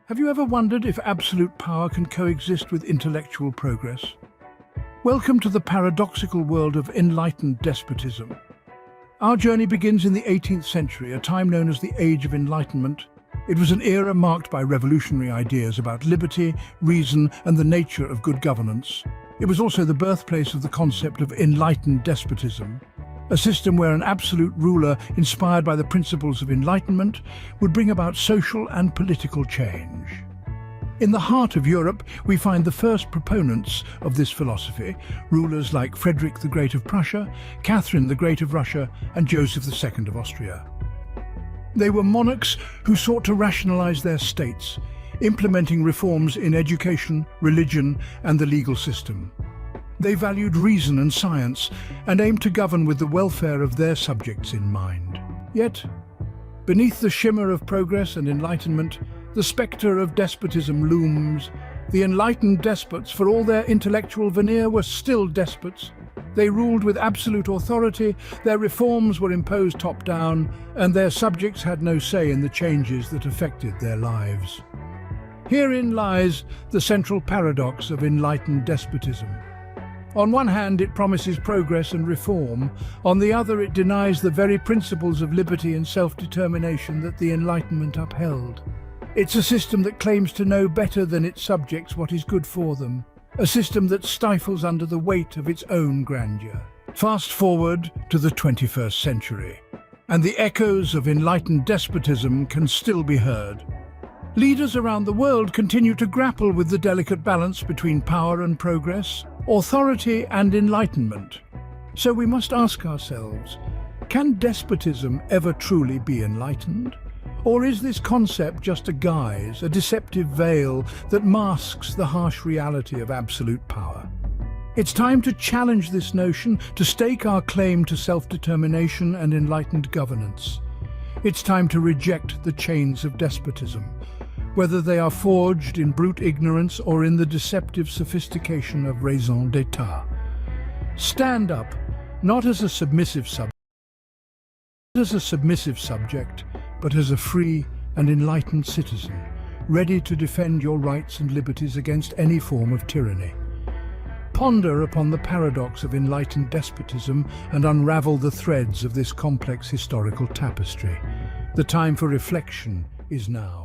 Have you ever wondered if absolute power can coexist with intellectual progress? Welcome to the paradoxical world of enlightened despotism. Our journey begins in the 18th century, a time known as the Age of Enlightenment. It was an era marked by revolutionary ideas about liberty, reason, and the nature of good governance. It was also the birthplace of the concept of enlightened despotism, a system where an absolute ruler, inspired by the principles of enlightenment, would bring about social and political change. In the heart of Europe, we find the first proponents of this philosophy, rulers like Frederick the Great of Prussia, Catherine the Great of Russia, and Joseph II of Austria. They were monarchs who sought to rationalize their states, implementing reforms in education, religion, and the legal system. They valued reason and science and aimed to govern with the welfare of their subjects in mind. Yet, beneath the shimmer of progress and enlightenment, the spectre of despotism looms. The enlightened despots, for all their intellectual veneer, were still despots. They ruled with absolute authority, their reforms were imposed top-down, and their subjects had no say in the changes that affected their lives. Herein lies the central paradox of enlightened despotism. On one hand, it promises progress and reform. On the other, it denies the very principles of liberty and self-determination that the Enlightenment upheld. It's a system that claims to know better than its subjects what is good for them. A system that stifles under the weight of its own grandeur. Fast forward to the 21st century, and the echoes of enlightened despotism can still be heard. Leaders around the world continue to grapple with the delicate balance between power and progress, authority and enlightenment. So we must ask ourselves, can despotism ever truly be enlightened? Or is this concept just a guise, a deceptive veil that masks the harsh reality of absolute power? It's time to challenge this notion, to stake our claim to self-determination and enlightened governance. It's time to reject the chains of despotism, whether they are forged in brute ignorance or in the deceptive sophistication of raison d'etat. Stand up, not as a submissive subject, but as a free and enlightened citizen, ready to defend your rights and liberties against any form of tyranny. Ponder upon the paradox of enlightened despotism and unravel the threads of this complex historical tapestry. The time for reflection is now.